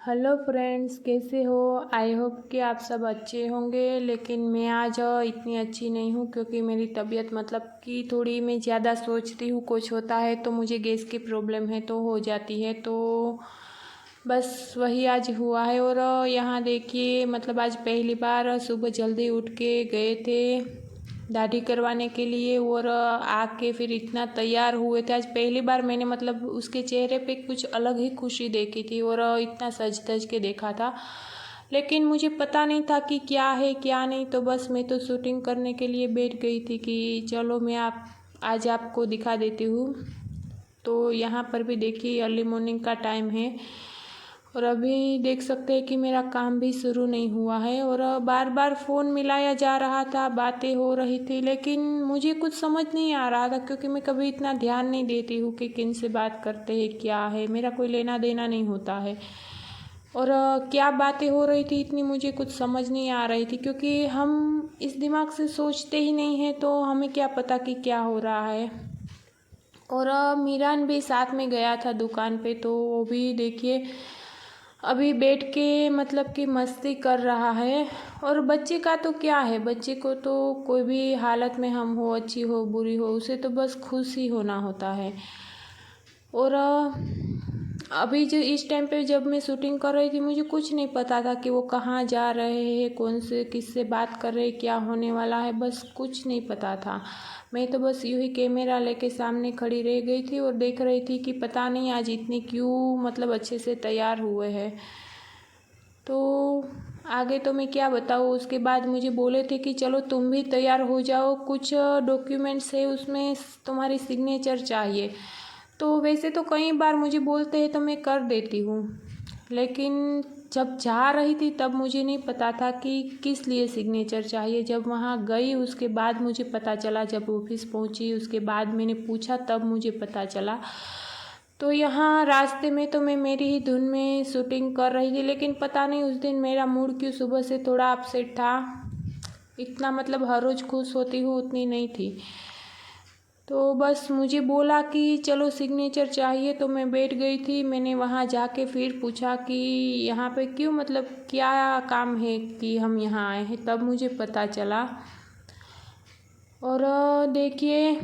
Hello friends, कैसे हो। I hope कि आप सब अच्छे होंगे। लेकिन मैं आज इतनी अच्छी नहीं हूँ क्योंकि मेरी तबीयत मतलब कि थोड़ी मैं ज़्यादा सोचती हूँ कुछ होता है तो मुझे गैस की प्रॉब्लम है तो हो जाती है। तो बस वही आज हुआ है। और यहाँ देखिए मतलब आज पहली बार सुबह जल्दी उठ के गए थे दाढ़ी करवाने के लिए और आके फिर इतना तैयार हुए थे। आज पहली बार मैंने मतलब उसके चेहरे पे कुछ अलग ही खुशी देखी थी और इतना सज धज के देखा था। लेकिन मुझे पता नहीं था कि क्या है क्या नहीं। तो बस मैं तो शूटिंग करने के लिए बैठ गई थी कि चलो मैं आज आपको दिखा देती हूँ। तो यहाँ पर भी देखिए अर्ली मॉर्निंग का टाइम है और अभी देख सकते हैं कि मेरा काम भी शुरू नहीं हुआ है। और बार बार फ़ोन मिलाया जा रहा था, बातें हो रही थी, लेकिन मुझे कुछ समझ नहीं आ रहा था क्योंकि मैं कभी इतना ध्यान नहीं देती हूँ कि किन से बात करते हैं, क्या है, मेरा कोई लेना देना नहीं होता है। और क्या बातें हो रही थी इतनी मुझे कुछ समझ नहीं आ रही थी क्योंकि हम इस दिमाग से सोचते ही नहीं हैं तो हमें क्या पता कि क्या हो रहा है। और मीरान भी साथ में गया था दुकान पे तो वो भी देखिए अभी बैठ के मतलब कि मस्ती कर रहा है। और बच्चे का तो क्या है, बच्चे को तो कोई भी हालत में हम हो, अच्छी हो बुरी हो, उसे तो बस खुश ही होना होता है। और अभी जो इस टाइम पे जब मैं शूटिंग कर रही थी मुझे कुछ नहीं पता था कि वो कहाँ जा रहे हैं, कौन से किससे बात कर रहे हैं, क्या होने वाला है, बस कुछ नहीं पता था। मैं तो बस यूं ही कैमरा लेके सामने खड़ी रह गई थी और देख रही थी कि पता नहीं आज इतनी क्यों मतलब अच्छे से तैयार हुए हैं। तो आगे तो मैं क्या बताऊँ। उसके बाद मुझे बोले थे कि चलो तुम भी तैयार हो जाओ, कुछ डॉक्यूमेंट्स है उसमें तुम्हारी सिग्नेचर चाहिए। तो वैसे तो कई बार मुझे बोलते हैं तो मैं कर देती हूँ, लेकिन जब जा रही थी तब मुझे नहीं पता था कि किस लिए सिग्नेचर चाहिए। जब वहाँ गई उसके बाद मुझे पता चला, जब ऑफिस पहुँची उसके बाद मैंने पूछा तब मुझे पता चला। तो यहाँ रास्ते में तो मैं मेरी ही धुन में शूटिंग कर रही थी, लेकिन पता नहीं उस दिन मेरा मूड क्यों सुबह से थोड़ा अपसेट था। इतना मतलब हर रोज़ खुश होती हूँ उतनी नहीं थी। तो बस मुझे बोला कि चलो सिग्नेचर चाहिए तो मैं बैठ गई थी। मैंने वहाँ जाके फिर पूछा कि यहाँ पे क्यों मतलब क्या काम है कि हम यहाँ आए हैं, तब मुझे पता चला। और देखिए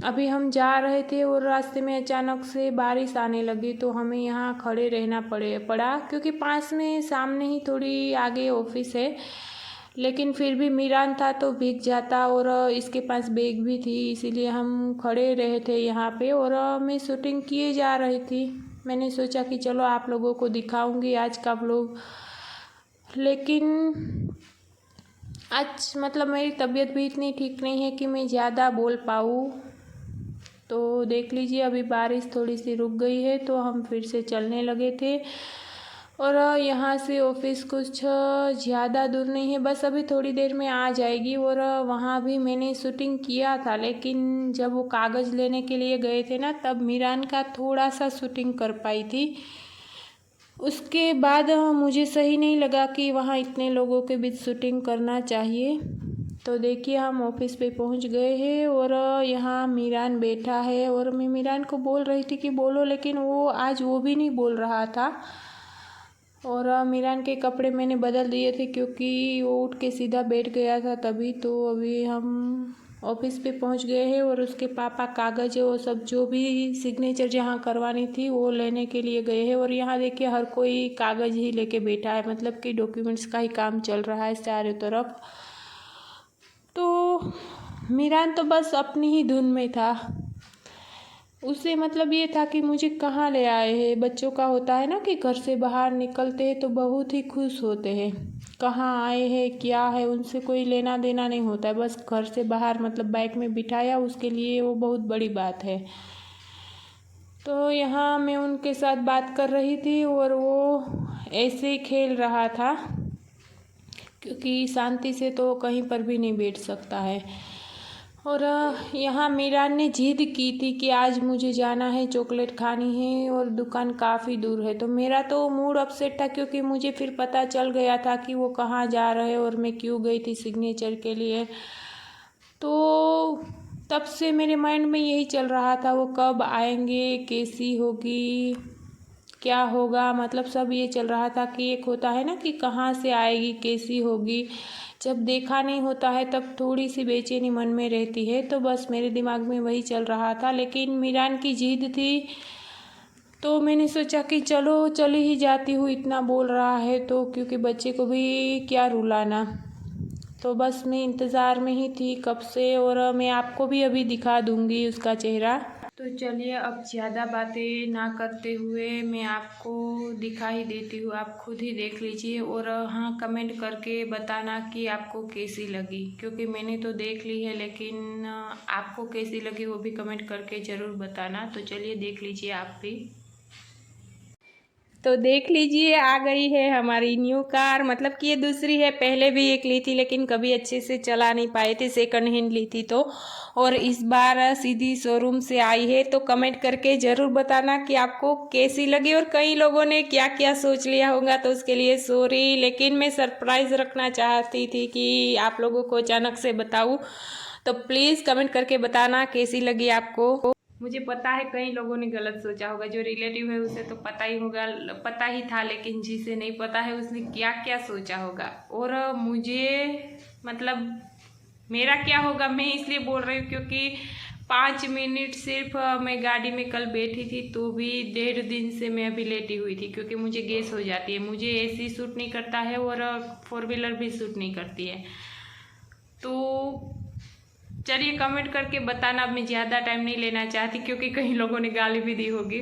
अभी हम जा रहे थे और रास्ते में अचानक से बारिश आने लगी तो हमें यहाँ खड़े रहना पड़ा क्योंकि पास में सामने ही थोड़ी आगे ऑफिस है। लेकिन फिर भी मीरान था तो भीग जाता और इसके पास बैग भी थी, इसीलिए हम खड़े रहे थे यहाँ पे। और मैं शूटिंग किए जा रही थी। मैंने सोचा कि चलो आप लोगों को दिखाऊंगी आज का व्लॉग। लेकिन आज मतलब मेरी तबीयत भी इतनी ठीक नहीं है कि मैं ज़्यादा बोल पाऊँ। तो देख लीजिए अभी बारिश थोड़ी सी रुक गई है तो हम फिर से चलने लगे थे। और यहाँ से ऑफिस कुछ ज़्यादा दूर नहीं है, बस अभी थोड़ी देर में आ जाएगी। और वहाँ भी मैंने शूटिंग किया था, लेकिन जब वो कागज़ लेने के लिए गए थे ना तब मीरान का थोड़ा सा शूटिंग कर पाई थी। उसके बाद मुझे सही नहीं लगा कि वहाँ इतने लोगों के बीच शूटिंग करना चाहिए। तो देखिए हम ऑफिस पे पहुँच गए हैं और यहाँ मीरान बैठा है और मैं मीरान को बोल रही थी कि बोलो, लेकिन वो आज वो भी नहीं बोल रहा था। और मीरान के कपड़े मैंने बदल दिए थे क्योंकि वो उठ के सीधा बैठ गया था तभी। तो अभी हम ऑफिस पे पहुंच गए हैं और उसके पापा कागज़ वो सब जो भी सिग्नेचर जहाँ करवानी थी वो लेने के लिए गए हैं। और यहाँ देखिए हर कोई कागज़ ही लेके बैठा है, मतलब कि डॉक्यूमेंट्स का ही काम चल रहा है चारों तरफ। तो मीरान तो बस अपनी ही धुन में था। उसे मतलब ये था कि मुझे कहाँ ले आए हैं। बच्चों का होता है ना कि घर से बाहर निकलते हैं तो बहुत ही खुश होते हैं, कहाँ आए हैं क्या है उनसे कोई लेना देना नहीं होता है, बस घर से बाहर मतलब बाइक में बिठाया उसके लिए वो बहुत बड़ी बात है। तो यहाँ मैं उनके साथ बात कर रही थी और वो ऐसे ही खेल रहा था क्योंकि शांति से तो कहीं पर भी नहीं बैठ सकता है। और यहाँ मीरान ने जिद की थी कि आज मुझे जाना है, चॉकलेट खानी है और दुकान काफ़ी दूर है। तो मेरा तो मूड अपसेट था क्योंकि मुझे फिर पता चल गया था कि वो कहाँ जा रहे हैं और मैं क्यों गई थी सिग्नेचर के लिए। तो तब से मेरे माइंड में यही चल रहा था वो कब आएंगे, कैसी होगी, क्या होगा, मतलब सब ये चल रहा था कि एक होता है ना कि कहाँ से आएगी, कैसी होगी। जब देखा नहीं होता है तब थोड़ी सी बेचैनी मन में रहती है, तो बस मेरे दिमाग में वही चल रहा था। लेकिन मीरान की जिद थी तो मैंने सोचा कि चलो चली ही जाती हूँ, इतना बोल रहा है तो, क्योंकि बच्चे को भी क्या रुलाना। तो बस मैं इंतज़ार में ही थी कब से, और मैं आपको भी अभी दिखा दूँगी उसका चेहरा। तो चलिए अब ज़्यादा बातें ना करते हुए मैं आपको दिखा ही देती हूँ, आप खुद ही देख लीजिए। और हाँ, कमेंट करके बताना कि आपको कैसी लगी, क्योंकि मैंने तो देख ली है, लेकिन आपको कैसी लगी वो भी कमेंट करके ज़रूर बताना। तो चलिए देख लीजिए आप भी। तो देख लीजिए, आ गई है हमारी न्यू कार, मतलब कि ये दूसरी है। पहले भी एक ली थी लेकिन कभी अच्छे से चला नहीं पाए थे, सेकंड हैंड ली थी तो। और इस बार सीधी शोरूम से आई है। तो कमेंट करके ज़रूर बताना कि आपको कैसी लगी। और कई लोगों ने क्या क्या सोच लिया होगा तो उसके लिए सॉरी, लेकिन मैं सरप्राइज़ रखना चाहती थी कि आप लोगों को अचानक से बताऊँ। तो प्लीज़ कमेंट करके बताना कैसी लगी आपको। मुझे पता है कई लोगों ने गलत सोचा होगा, जो रिलेटिव है उसे तो पता ही होगा, पता ही था, लेकिन जिसे नहीं पता है उसने क्या क्या सोचा होगा। और मुझे मतलब मेरा क्या होगा, मैं इसलिए बोल रही हूँ क्योंकि 5 मिनट सिर्फ मैं गाड़ी में कल बैठी थी तो भी 1.5 दिन से मैं अभी लेटी हुई थी, क्योंकि मुझे गैस हो जाती है। मुझे एसी सूट नहीं करता है और 4 व्हीलर भी सूट नहीं करती है। तो चलिए कमेंट करके बताना। अब मैं ज़्यादा टाइम नहीं लेना चाहती क्योंकि कई लोगों ने गाली भी दी होगी।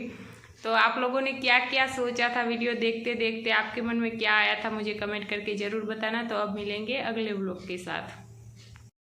तो आप लोगों ने क्या क्या सोचा था वीडियो देखते देखते, आपके मन में क्या आया था, मुझे कमेंट करके ज़रूर बताना। तो अब मिलेंगे अगले व्लॉग के साथ।